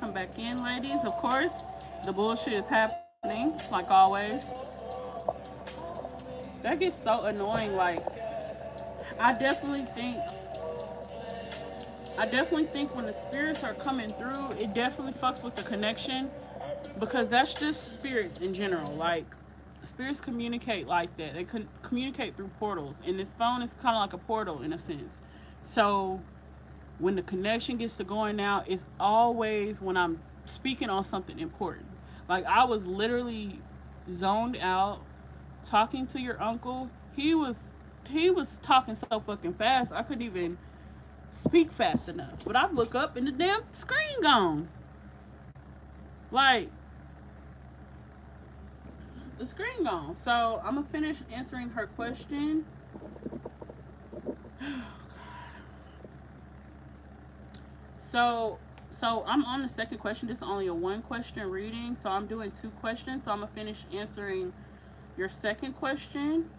come back in, ladies. Of course, the bullshit is happening, like always. That gets so annoying. Like, I definitely think, I definitely think when the spirits are coming through, it definitely fucks with the connection because that's just spirits in general. Like, spirits communicate like that. They communicate through portals, and this phone is kind of like a portal in a sense. So when the connection gets to going out, it's always when I'm speaking on something important. Like, I was literally zoned out talking to your uncle. He was talking so fucking fast I couldn't even speak fast enough. But I look up and the damn screen gone. Like, the screen gone. So I'm gonna finish answering her question. So so I'm on the second question. This is only a one question reading. So I'm doing two questions. So I'm gonna finish answering your second question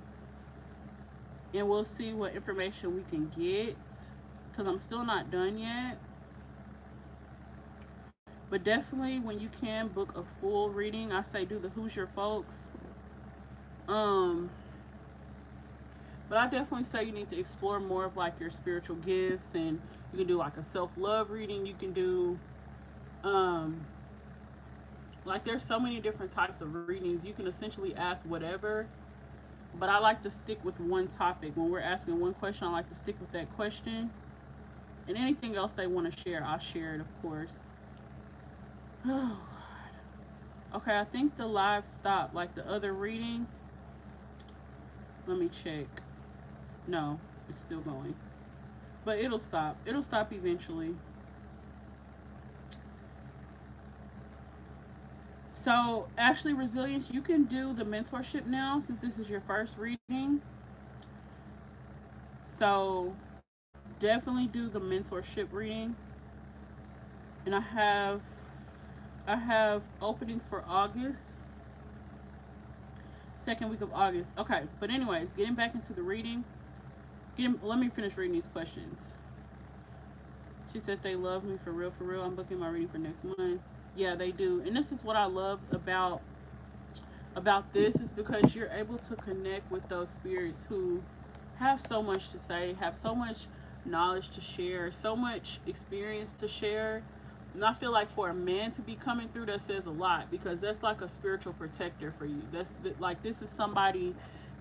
and we'll see what information we can get. Cause I'm still not done yet. But definitely when you can book a full reading, I say do the Who's Your Folks. Um but I definitely say you need to explore more of like your spiritual gifts, and you can do like a self-love reading. You can do um like there's so many different types of readings. You can essentially ask whatever, but I like to stick with one topic. When we're asking one question, I like to stick with that question. And anything else they want to share, I'll share it, of course. Oh, okay, I think the live stopped. Like the other reading. Let me check. No, it's still going. But it'll stop. It'll stop eventually. So, Ashley Resilience, you can do the mentorship now since this is your first reading. So, definitely do the mentorship reading. And I have openings for August, second week of August. Okay, but anyways, getting back into the reading. Let me finish reading these questions. She said they love me for real, for real. I'm booking my reading for next month. Yeah, they do. And this is what I love about this is because you're able to connect with those spirits who have so much to say, have so much knowledge to share, so much experience to share. And I feel like for a man to be coming through, that says a lot because that's like a spiritual protector for you. That's like this is somebody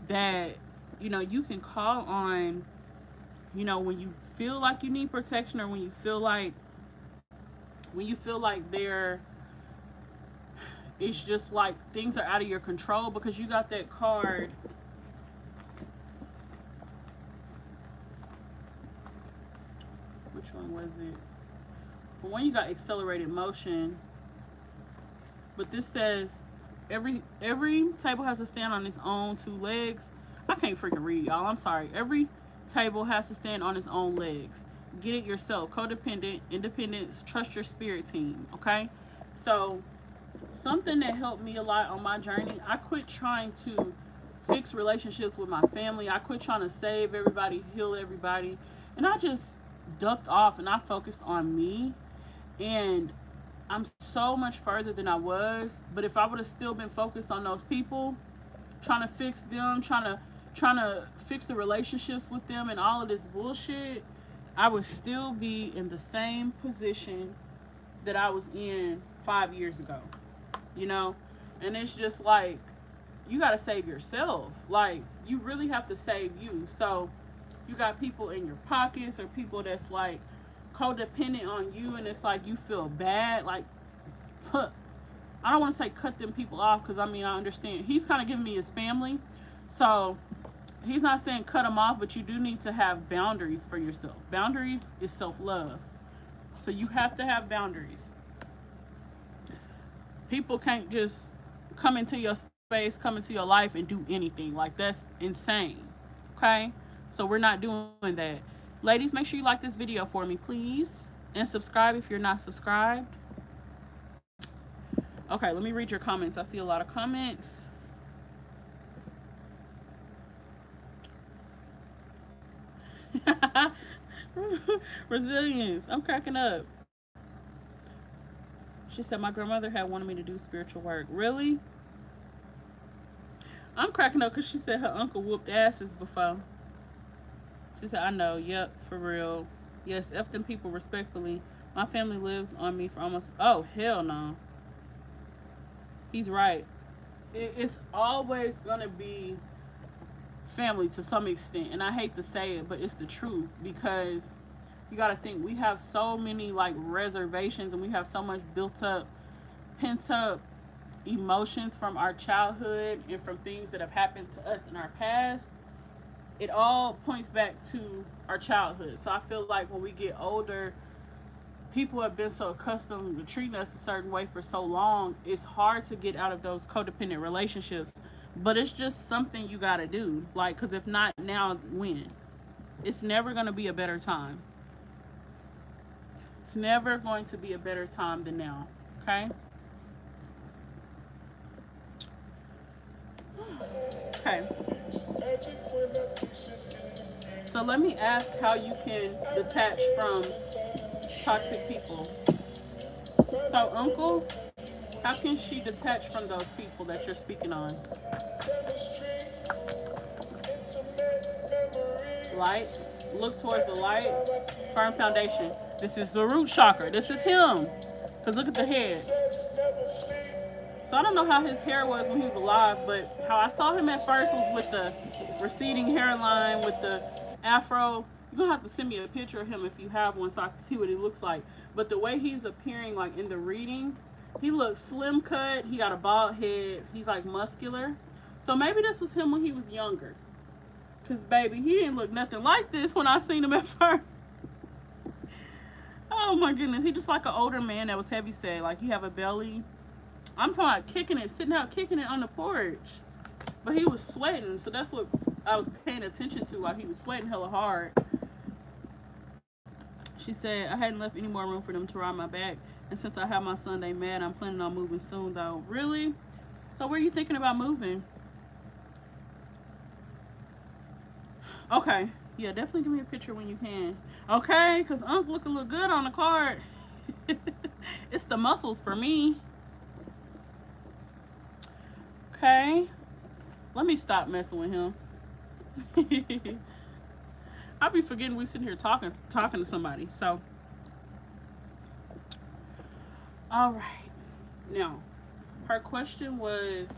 that you can call on, when you feel like you need protection, or when you feel like they're it's just like things are out of your control because you got that card. Which one was it? For one, you got accelerated motion, but this says every table has to stand on its own two legs. I can't freaking read, y'all. I'm sorry. Every table has to stand on its own legs. Get it yourself. Codependent, independence, trust your spirit team. Okay? So, something that helped me a lot on my journey, I quit trying to fix relationships with my family. I quit trying to save everybody, heal everybody. And I just ducked off and I focused on me. And I'm so much further than I was. But if I would have still been focused on those people, trying to fix them, trying to fix the relationships with them and all of this bullshit, I would still be in the same position that I was in 5 years ago. You know? And it's just like you got to save yourself. Like, you really have to save you. So, you got people in your pockets or people that's like codependent on you, and it's like you feel bad. Like, I don't want to say cut them people off because I mean, I understand. He's kind of giving me his family. So, he's not saying cut them off, but you do need to have boundaries for yourself. Boundaries is self love. So, you have to have boundaries. People can't just come into your space, come into your life, and do anything. Like, that's insane. Okay? So, we're not doing that. Ladies, make sure you like this video for me, please. And subscribe if you're not subscribed. Okay, let me read your comments. I see a lot of comments. Resilience. I'm cracking up. She said, my grandmother had wanted me to do spiritual work. Really? I'm cracking up because she said her uncle whooped asses before. She said, I know. Yep, for real. Yes, F them people respectfully. My family lives on me for almost... Oh, hell no. He's right. It's always going to be family to some extent. And I hate to say it, but it's the truth. Because you got to think, we have so many, like, reservations. And we have so much built up, pent up emotions from our childhood and from things that have happened to us in our past. It all points back to our childhood. So I feel like when we get older, people have been so accustomed to treating us a certain way for so long, it's hard to get out of those codependent relationships. But it's just something you gotta do. Like, because if not now, when? It's never gonna be a better time. It's never going to be a better time than now. Okay? Okay. So let me ask how you can detach from toxic people. So, Uncle, how can she detach from those people that you're speaking on? Light. Look towards the light. Firm foundation. This is the root chakra. This is him. Because look at the head. So I don't know how his hair was when he was alive, but how I saw him at first was with the receding hairline, with the afro. You're going to have to send me a picture of him if you have one so I can see what he looks like. But the way he's appearing, like in the reading, he looks slim cut. He got a bald head. He's like muscular. So maybe this was him when he was younger. Because, baby, he didn't look nothing like this when I seen him at first. Oh, my goodness. He just like an older man that was heavy set. Like, he have a belly. I'm talking about kicking it, sitting out kicking it on the porch. But he was sweating, so that's what I was paying attention to while he was sweating hella hard. She said, I hadn't left any more room for them to ride my back. And since I have my son, they mad. I'm planning on moving soon, though. Really? So where are you thinking about moving? Okay. Yeah, definitely give me a picture when you can. Okay? Because Unc look a little good on the card. It's the muscles for me. Okay, let me stop messing with him. I'll be forgetting we sitting here talking to somebody. So, all right. Now, her question was,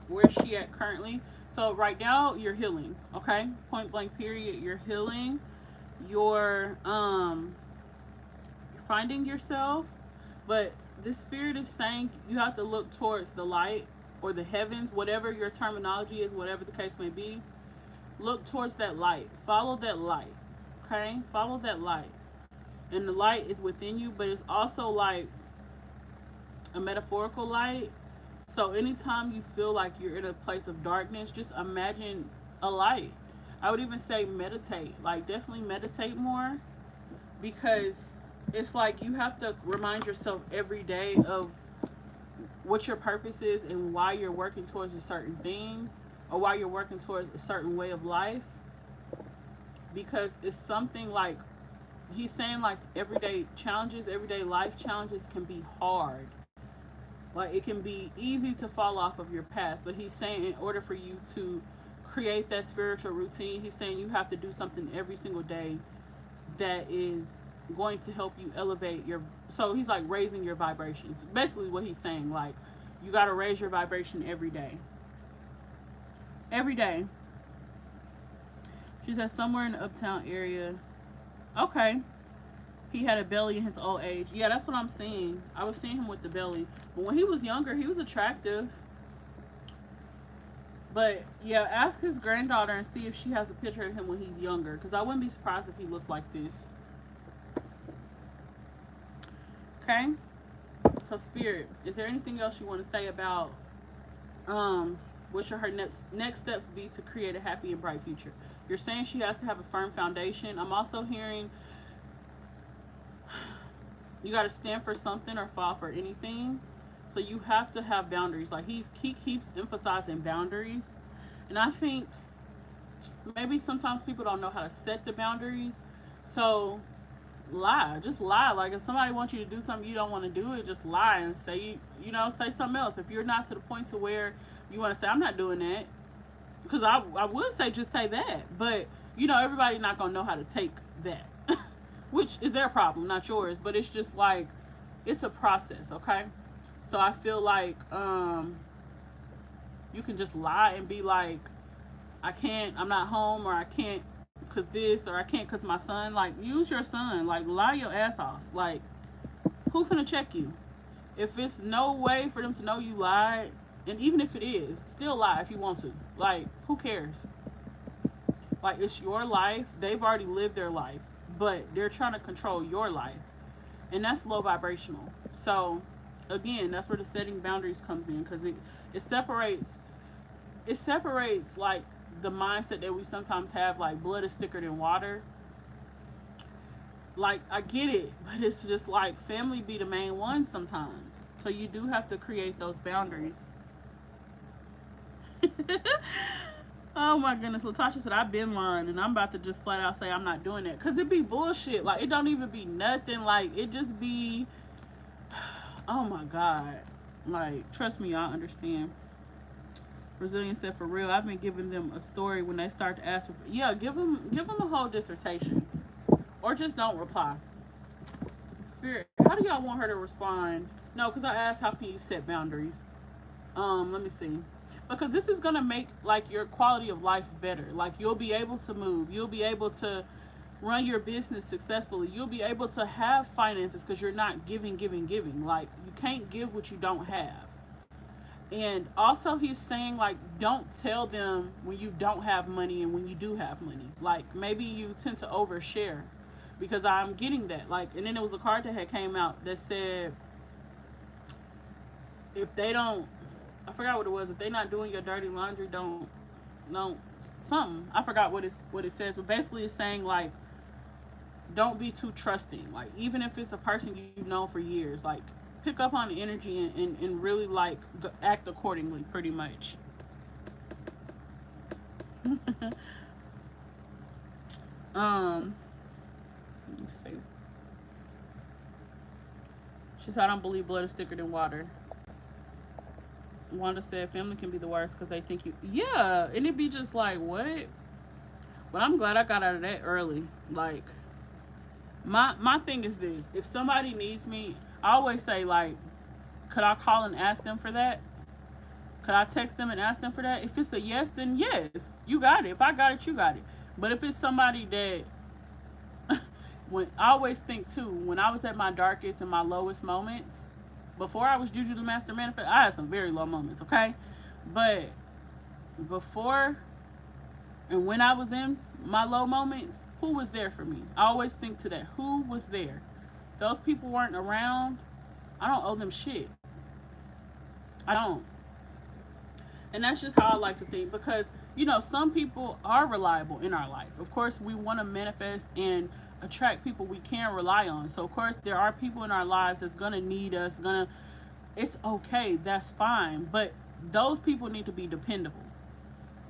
where's she at currently? So right now you're healing. Okay, point blank period. You're healing. You're finding yourself, but the spirit is saying you have to look towards the light. Or the heavens, whatever your terminology is, whatever the case may be, look towards that light. Follow that light, okay? Follow that light. And the light is within you, but it's also like a metaphorical light. So anytime you feel like you're in a place of darkness, just imagine a light. I would even say meditate. Like, definitely meditate more, because it's like you have to remind yourself every day of what your purpose is and why you're working towards a certain thing, or why you're working towards a certain way of life. Because it's something like, he's saying, like, everyday challenges, everyday life challenges can be hard. Like, it can be easy to fall off of your path. But he's saying in order for you to create that spiritual routine, he's saying you have to do something every single day that is going to help you elevate your, so he's like raising your vibrations. Basically what he's saying, like, you got to raise your vibration every day. Every day. She says somewhere in the uptown area. Okay. He had a belly in his old age. Yeah, that's what I'm seeing. I was seeing him with the belly. But when he was younger, he was attractive. But yeah, ask his granddaughter and see if she has a picture of him when he's younger. Because I wouldn't be surprised if he looked like this. Okay, so Spirit, is there anything else you want to say about what should her next steps be to create a happy and bright future? You're saying she has to have a firm foundation. I'm also hearing you got to stand for something or fall for anything. So you have to have boundaries. Like, he keeps emphasizing boundaries, and I think maybe sometimes people don't know how to set the boundaries. So lie. Just lie. Like if somebody wants you to do something you don't want to do it, just lie and say say something else. If you're not to the point to where you want to say I'm not doing that, because I would say just say that, but everybody not gonna know how to take that, which is their problem, not yours. But it's just like it's a process, okay? So I feel like you can just lie and be like, I'm not home, or I can't because this, or I can't because my son. Like, use your son. Like, lie your ass off. Like, who finna check you? If it's no way for them to know you lied, and even if it is, still lie if you want to. Like, who cares? Like, it's your life. They've already lived their life, but they're trying to control your life, and that's low vibrational. So again, that's where the setting boundaries comes in, because it separates like the mindset that we sometimes have, like blood is thicker than water. Like, I get it, but it's just like family be the main one sometimes. So you do have to create those boundaries. Oh my goodness, Latasha said I've been lying, and I'm about to just flat out say I'm not doing it, because it be bullshit. Like, it don't even be nothing. Like, it just be, oh my God. Like, trust me, y'all understand. Brazilian said, for real, I've been giving them a story when they start to ask for, yeah, give them a whole dissertation, or just don't reply. Spirit, how do y'all want her to respond? No, because I asked how can you set boundaries. Let me see, because this is gonna make like your quality of life better. Like, you'll be able to move, you'll be able to run your business successfully, you'll be able to have finances, because you're not giving. Like, you can't give what you don't have. And also, he's saying, like, don't tell them when you don't have money and when you do have money. Like, maybe you tend to overshare, because I'm getting that. Like, and then there was a card that had came out that said, if they don't, I forgot what it was, if they're not doing your dirty laundry, don't something. I forgot what it says, but basically it's saying, like, don't be too trusting. Like, even if it's a person you've known for years, like, pick up on the energy and really, like, act accordingly, pretty much. Let me see. She said, I don't believe blood is thicker than water. Wanda said, family can be the worst because they think you, yeah, and it'd be just like, what? But I'm glad I got out of that early. Like, my thing is this: if somebody needs me, I always say, like, could I call and ask them for that? Could I text them and ask them for that? If it's a yes, then yes, you got it. If I got it, you got it. But if it's somebody that, when I always think too, when I was at my darkest and my lowest moments, before I was Juju the Master Manifest, I had some very low moments, okay? But before and when I was in my low moments, who was there for me? I always think to that. Who was there? Those people weren't around. I don't owe them shit. I don't. And that's just how I like to think, because, some people are reliable in our life. Of course, we want to manifest and attract people we can rely on. So, of course, there are people in our lives that's going to need us, it's okay, that's fine. But those people need to be dependable.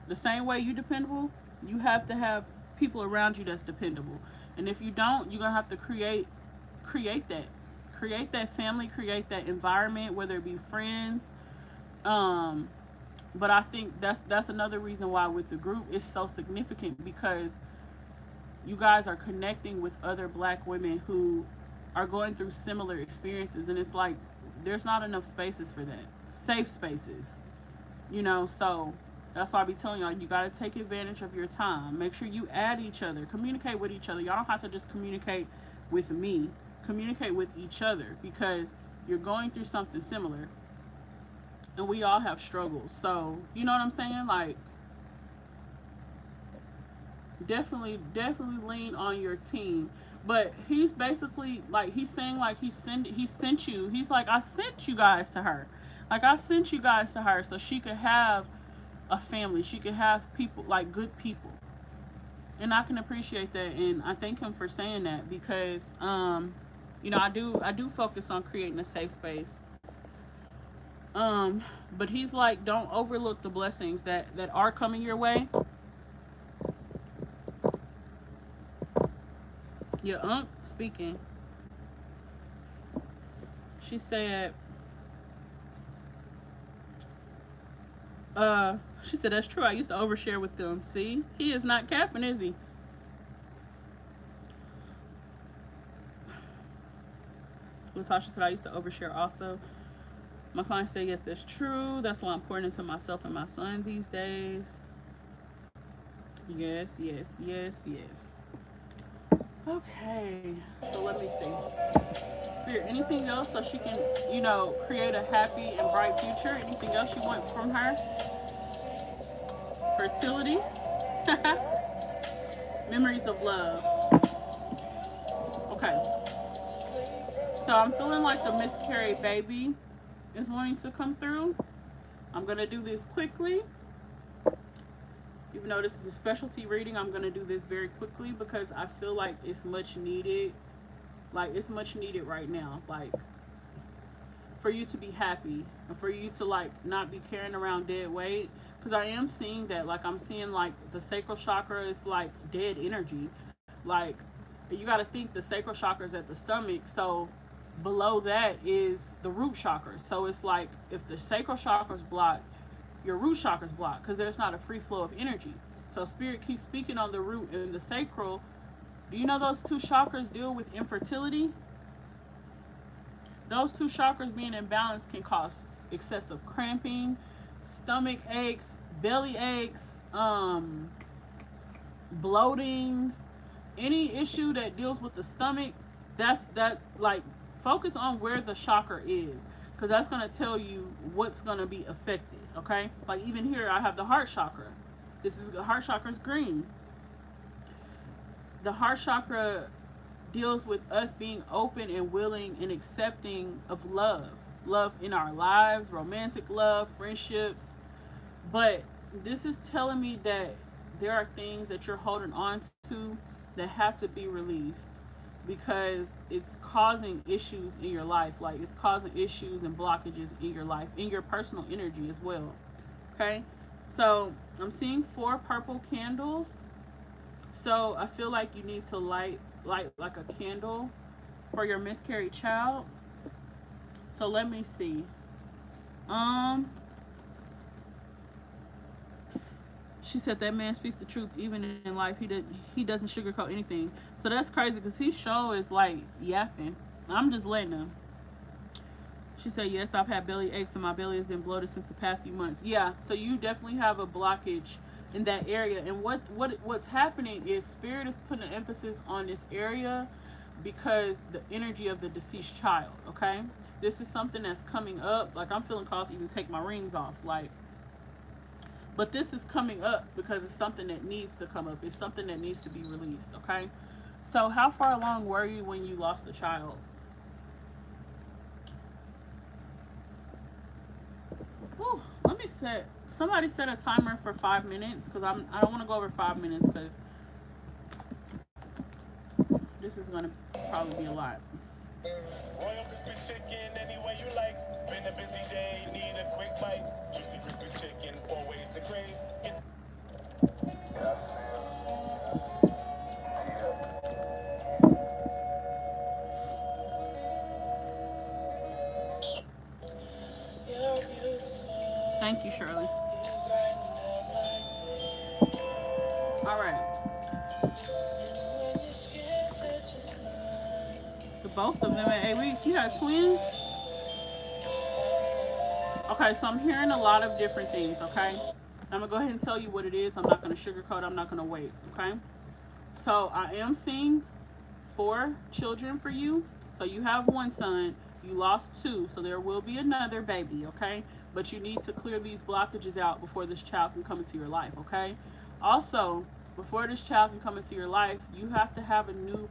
The same way you dependable, you have to have people around you that's dependable. And if you don't, you're going to have to create that. Create that family, create that environment, whether it be friends. But I think that's another reason why with the group it's so significant, because you guys are connecting with other Black women who are going through similar experiences, and it's like there's not enough spaces for that. Safe spaces. So that's why I be telling y'all, you got to take advantage of your time. Make sure you add each other. Communicate with each other. Y'all don't have to just communicate with me. Communicate with each other, because you're going through something similar. And we all have struggles. So, you know what I'm saying? Like, definitely lean on your team. But he's basically, like, he's saying, like, he sent you. He's like, I sent you guys to her. Like, I sent you guys to her so she could have a family. She could have people, like, good people. And I can appreciate that. And I thank him for saying that, because, I do focus on creating a safe space. But he's like, don't overlook the blessings that are coming your way. Your aunt speaking. She said, she said, that's true. I used to overshare with them. See, he is not capping, is he? Latasha said, I used to overshare also. My client said, yes, that's true. That's why I'm pouring into myself and my son these days. Yes, yes, yes, yes. Okay, so let me see. Spirit, anything else so she can, create a happy and bright future? Anything else you want from her? Fertility. Memories of love. Okay. So I'm feeling like the miscarried baby is wanting to come through. I'm going to do this quickly. Even though this is a specialty reading, I'm going to do this very quickly because I feel like it's much needed. Like, it's much needed right now. Like, for you to be happy and for you to, like, not be carrying around dead weight. Because I am seeing that. Like, I'm seeing, like, the sacral chakra is, like, dead energy. Like, you got to think the sacral chakra is at the stomach. So, below that is the root chakra. So, it's like, if the sacral chakra is blocked, your root chakra is blocked because there's not a free flow of energy. So Spirit keeps speaking on the root and the sacral. Do you know those two chakras deal with infertility? Those two chakras being imbalanced can cause excessive cramping, stomach aches, belly aches, bloating, any issue that deals with the stomach. Like, focus on where the chakra is, because that's going to tell you what's going to be affected. Okay, like even here I have the heart chakra. The heart chakra is green. The heart chakra deals with us being open and willing and accepting of love in our lives, romantic love, friendships. But this is telling me that there are things that you're holding on to that have to be released, because it's causing issues in your life. Like, it's causing issues and blockages in your life, in your personal energy as well. Okay, so I'm seeing 4 purple candles. So I feel like you need to light like a candle for your miscarried child. So let me see. She said that man speaks the truth even in life. He doesn't sugarcoat anything. So that's crazy because his show is like yapping. I'm just letting him. She said, yes, I've had belly aches and my belly has been bloated since the past few months. Yeah, so you definitely have a blockage in that area. And what's happening is Spirit is putting an emphasis on this area because the energy of the deceased child, okay? This is something that's coming up. Like, I'm feeling called to even take my rings off. Like, but this is coming up because it's something that needs to come up. It's something that needs to be released, okay? So how far along were you when you lost a child? Whew, let me somebody set a timer for 5 minutes because I don't want to go over 5 minutes because this is going to probably be a lot. Royal crispy chicken, any way you like. Been a busy day, need a quick bite. Juicy crispy chicken, 4 ways to crave. Thank you, Shirley. All right. The both of them at 8 weeks. You got twins? Okay, so I'm hearing a lot of different things, okay? I'm going to go ahead and tell you what it is. I'm not going to sugarcoat. I'm not going to wait, okay? So I am seeing 4 children for you. So you have 1 son. You lost 2. So there will be another baby, okay? But you need to clear these blockages out before this child can come into your life, okay? Also, before this child can come into your life, you have to have a new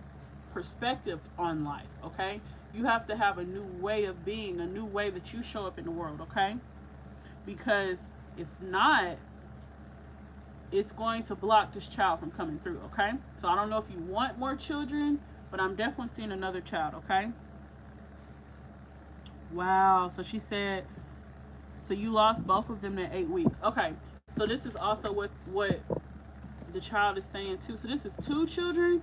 perspective on life, okay? You have to have a new way of being, a new way that you show up in the world, okay? Because if not, it's going to block this child from coming through, okay? So I don't know if you want more children, but I'm definitely seeing another child, okay? Wow, so she said, so you lost both of them at 8 weeks. Okay, so this is also what the child is saying too. So this is 2 children.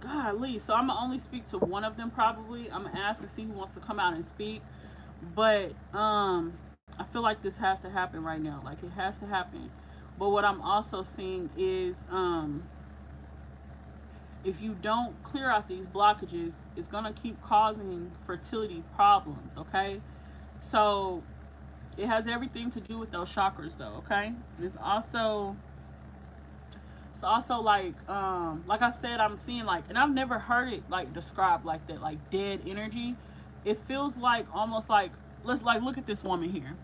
Golly. So I'm gonna only speak to one of them probably. I'm gonna ask and see who wants to come out and speak. But I feel like this has to happen right now. Like it has to happen. But what I'm also seeing is if you don't clear out these blockages, it's gonna keep causing fertility problems, okay? So it has everything to do with those chakras though, okay? It's also like I said, I'm seeing like, and I've never heard it like described like that, like dead energy. It feels like almost like, let's like look at this woman here.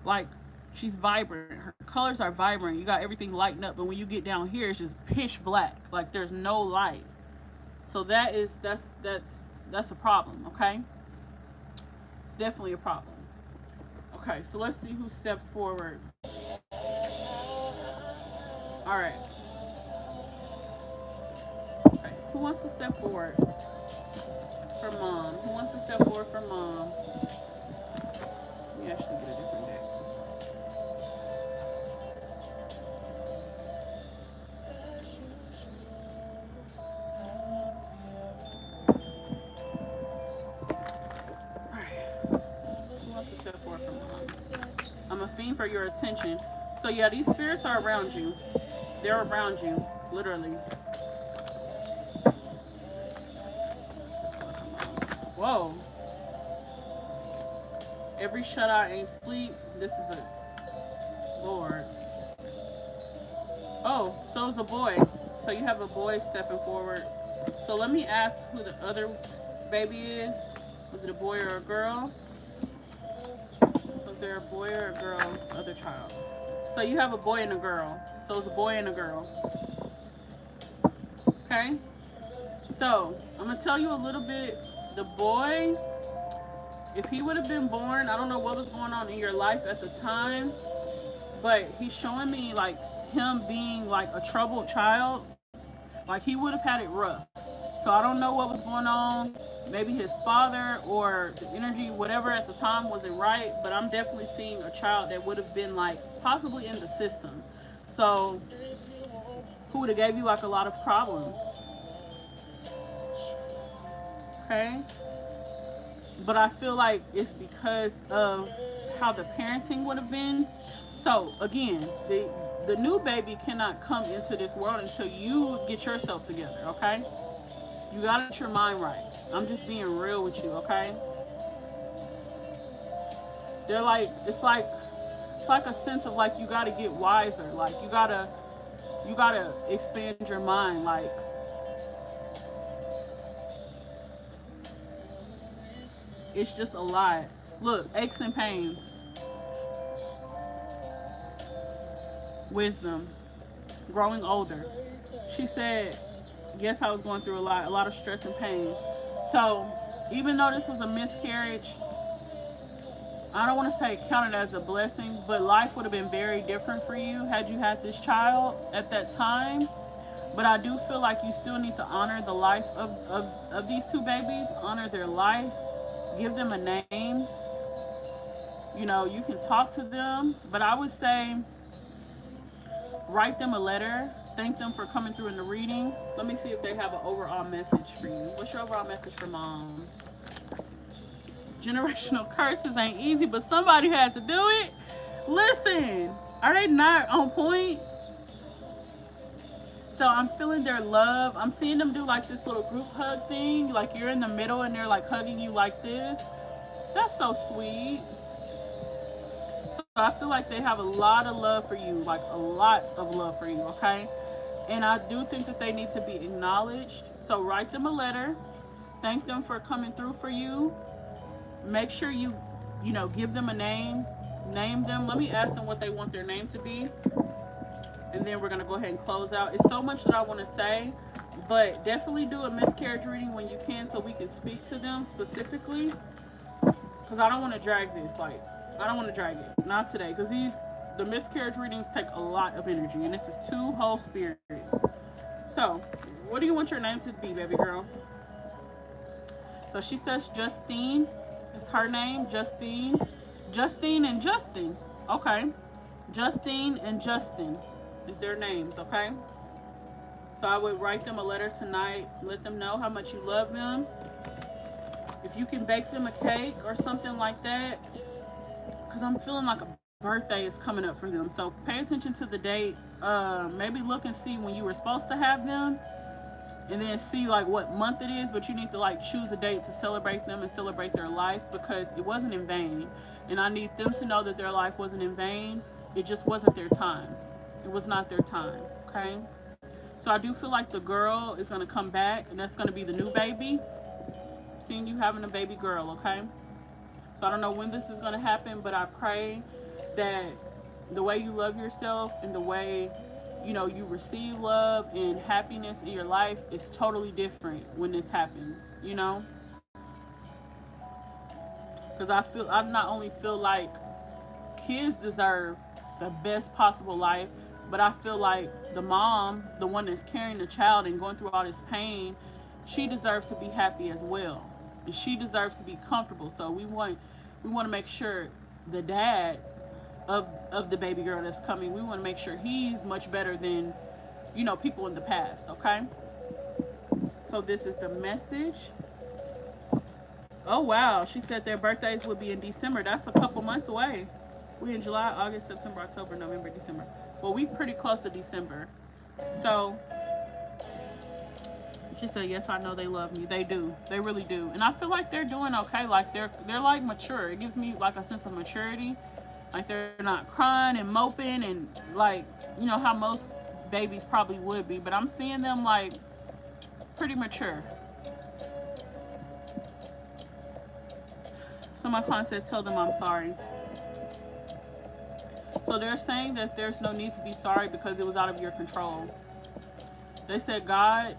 Like she's vibrant. Her colors are vibrant. You got everything lighting up, but when you get down here, it's just pitch black. Like there's no light. So that's a problem, okay? It's definitely a problem. Okay, so let's see who steps forward. All right. Okay, who wants to step forward for mom? Who wants to step forward for mom? Let me actually get a different deck. I'm a fiend for your attention. So yeah, these spirits are around you. They're around you, literally. Whoa. Every shut eye ain't sleep. This is a Lord. Oh, so it's a boy. So you have a boy stepping forward. So let me ask who the other baby is. Was it a boy or a girl? Was there a boy or a girl? Other child. So you have a boy and a girl. So it's a boy and a girl. Okay? So I'm going to tell you a little bit. The boy, if he would have been born, I don't know what was going on in your life at the time, but he's showing me like him being like a troubled child. Like he would have had it rough. So I don't know what was going on. Maybe his father or the energy, whatever at the time wasn't right, but I'm definitely seeing a child that would have been like possibly in the system. So who would have gave you like a lot of problems. Okay? But I feel like it's because of how the parenting would have been. So again, the new baby cannot come into this world until you get yourself together, okay? You gotta get your mind right. I'm just being real with you, okay? They're like, it's like a sense of like you gotta get wiser. Like you gotta expand your mind. Like it's just a lot. Look, aches and pains. Wisdom. Growing older. She said, yes, I was going through a lot of stress and pain. So even though this was a miscarriage, I don't want to say count it as a blessing, but life would have been very different for you had you had this child at that time. But I do feel like you still need to honor the life of these two babies, honor their life, give them a name. You know, you can talk to them, but I would say write them a letter. Thank them for coming through in the reading. Let me see if they have an overall message for you. What's your overall message for mom? Generational curses ain't easy, but somebody had to do it. Listen, are they not on point? So I'm feeling their love. I'm seeing them do like this little group hug thing. Like you're in the middle and they're like hugging you like this. That's so sweet. So I feel like they have a lot of love for you. Like a lot of love for you, okay? And I do think that they need to be acknowledged. So write them a letter. Thank them for coming through for you. Make sure you give them a name. Name them. Let me ask them what they want their name to be. And then we're going to go ahead and close out. It's so much that I want to say, but definitely do a miscarriage reading when you can so we can speak to them specifically. Because I don't want to drag this. Like, I don't want to drag it. Not today. Because the miscarriage readings take a lot of energy. And this is 2 whole spirits. So, what do you want your name to be, baby girl? So she says Justine. It's her name, Justine. Justine and Justin. Okay. Justine and Justin is their names, okay? So I would write them a letter tonight, let them know how much you love them. If you can bake them a cake or something like that, because I'm feeling like a birthday is coming up for them. So pay attention to the date. Maybe look and see when you were supposed to have them, and then see like what month it is. But you need to like choose a date to celebrate them and celebrate their life, because it wasn't in vain. And I need them to know that their life wasn't in vain. It just wasn't their time. It was not their time. Okay. So I do feel like the girl is going to come back, and that's going to be the new baby. Seeing you having a baby girl, okay? So I don't know when this is going to happen, but I pray that the way you love yourself and the way, you know, you receive love and happiness in your life is totally different when this happens, you know? Because I not only feel like kids deserve the best possible life, but I feel like the mom, the one that's carrying the child and going through all this pain, she deserves to be happy as well. And she deserves to be comfortable. So we want to make sure the dad of the baby girl that's coming, we want to make sure he's much better than, you know, people in the past, okay? So this is the message. Oh wow, she said their birthdays would be in December. That's a couple months away. We in July, August, September, October, November, December. Well, we pretty close to December. So she said, yes, I know they love me. They do. They really do. And I feel like they're doing okay. Like they're like mature. It gives me like a sense of maturity. Like they're not crying and moping and like, you know, how most babies probably would be. But I'm seeing them like pretty mature. So my client said, tell them I'm sorry. So they're saying that there's no need to be sorry because it was out of your control. They said God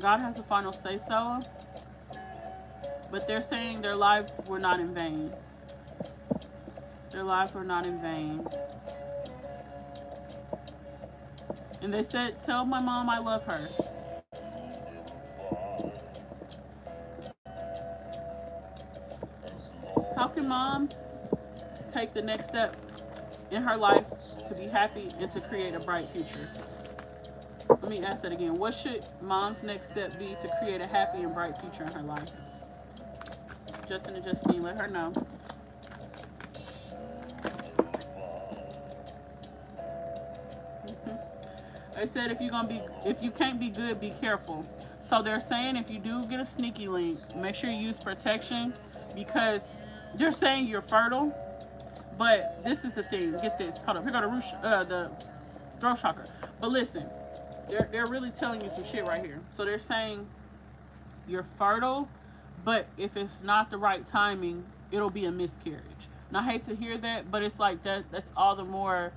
has the final say so, but they're saying their lives were not in vain. Their lives were not in vain. And they said, tell my mom I love her. How can mom take the next step in her life to be happy and to create a bright future? Let me ask that again. What should mom's next step be to create a happy and bright future in her life? Justin and Justine, let her know. They said if you can't be good, be careful. So they're saying if you do get a sneaky link, make sure you use protection, because they're saying you're fertile. But this is the thing. Get this. Hold up. Here go the throat chakra. But listen, they're really telling you some shit right here. So they're saying you're fertile, but if it's not the right timing, it'll be a miscarriage. And I hate to hear that, but it's like that's all the more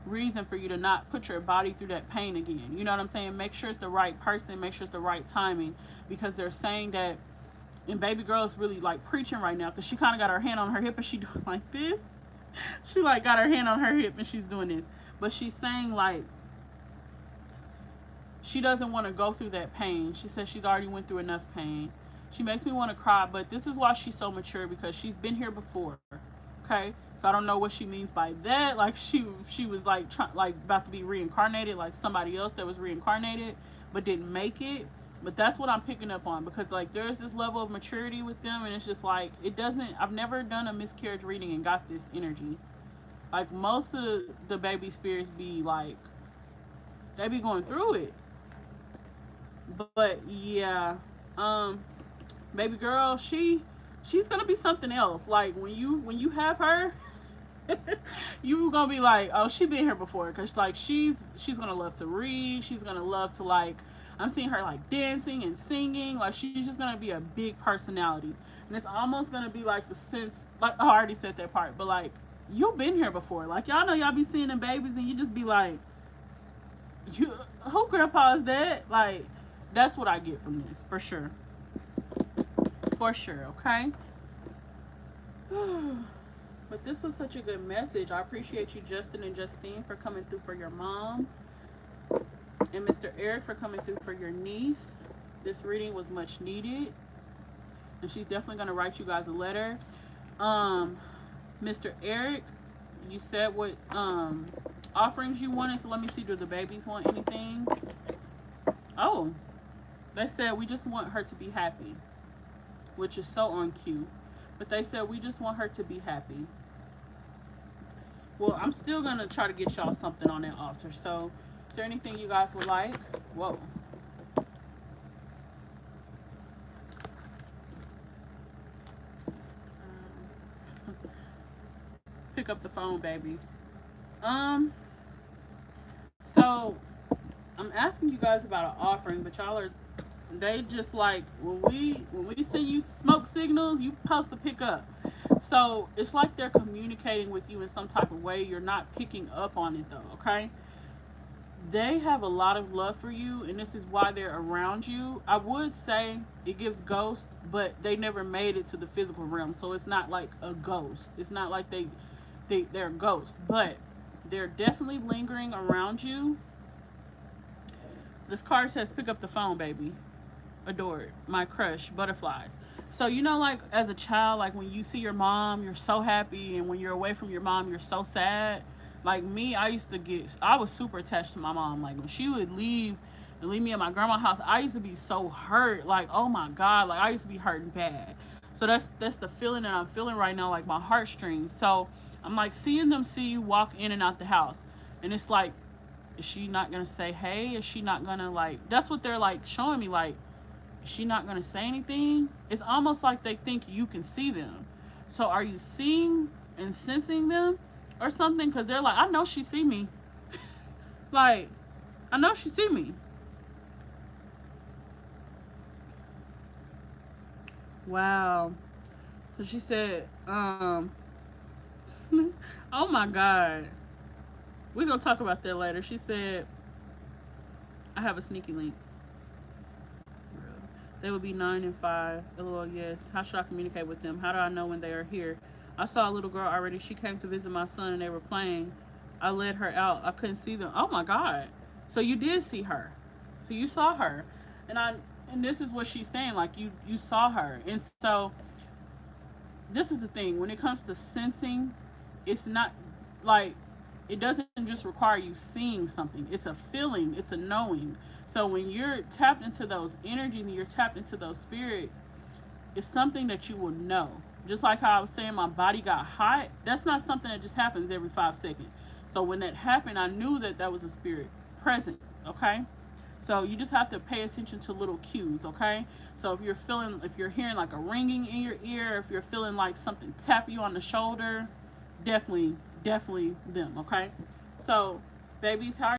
reason for you to not put your body through that pain again. You know what I'm saying? Make sure it's the right person, make sure it's the right timing, because they're saying that, and baby girl is really like preaching right now, because she kind of got her hand on her hip and she doing like this. She like got her hand on her hip and she's doing this, but she's saying like she doesn't want to go through that pain. She says she's already went through enough pain. She makes me want to cry, but this is why she's so mature, because she's been here before. Okay, so I don't know what she means by that. Like she was like about to be reincarnated, like somebody else that was reincarnated but didn't make it. But that's what I'm picking up on, because like there's this level of maturity with them, and it's just like I've never done a miscarriage reading and got this energy. Like most of the baby spirits be like, they be going through it. But yeah, baby girl, she's gonna be something else. Like when you have her, you gonna be like, oh, she been here before, because like she's gonna love to read. She's gonna love to like, I'm seeing her like dancing and singing. Like she's just gonna be a big personality, and it's almost gonna be like the sense, like I already said that part, but like you've been here before. Like y'all know y'all be seeing them babies and you just be like, who grandpa is that? Like that's what I get from this, for sure. For sure, okay? But this was such a good message. I appreciate you, Justin and Justine, for coming through for your mom. And Mr. Eric for coming through for your niece. This reading was much needed. And she's definitely going to write you guys a letter. Mr. Eric, you said what offerings you wanted. So let me see, do the babies want anything? Oh, they said we just want her to be happy, which is so on cue. But they said we just want her to be happy. Well, I'm still gonna try to get y'all something on that altar. So, is there anything you guys would like? Whoa. Pick up the phone, baby. So I'm asking you guys about an offering, but y'all are they just like when we send you smoke signals, you supposed to pick up. So it's like they're communicating with you in some type of way. You're not picking up on it though, okay? They have a lot of love for you, and this is why they're around you. I would say it gives ghost, but they never made it to the physical realm, so it's not like a ghost. It's not like they're a ghost, but they're definitely lingering around you. This card says, "Pick up the phone, baby. Adored, my crush, butterflies." So you know, like as a child, like when you see your mom, you're so happy, and when you're away from your mom, you're so sad. Like me, I was super attached to my mom. Like when she would leave and leave me at my grandma's house, I used to be so hurt. Like, oh my God, like I used to be hurting bad. So that's the feeling that I'm feeling right now, like my heartstrings. So I'm like seeing them see you walk in and out the house, and it's like, is she not gonna say hey? Is she not gonna like? That's what they're like showing me. Like, is she not gonna say anything? It's almost like they think you can see them. So are you seeing and sensing them or something? Because they're like, I know she see me. Like, I know she see me. Wow. So she said, oh my God. We're gonna talk about that later. She said, I have a sneaky link. They would be 9 and 5. LOL, yes. How should I communicate with them? How do I know when they are here? I saw a little girl already. She came to visit my son and they were playing. I led her out. I couldn't see them. Oh my God. So you did see her. So you saw her. And this is what she's saying. Like you saw her. And so this is the thing. When it comes to sensing, it's not like it doesn't just require you seeing something. It's a feeling. It's a knowing. So when you're tapped into those energies and you're tapped into those spirits, it's something that you will know. Just like how I was saying my body got hot, that's not something that just happens every 5 seconds. So when that happened, I knew that that was a spirit presence, okay? So you just have to pay attention to little cues, okay? So if you're hearing like a ringing in your ear, if you're feeling like something tap you on the shoulder, definitely them, okay? So babies, how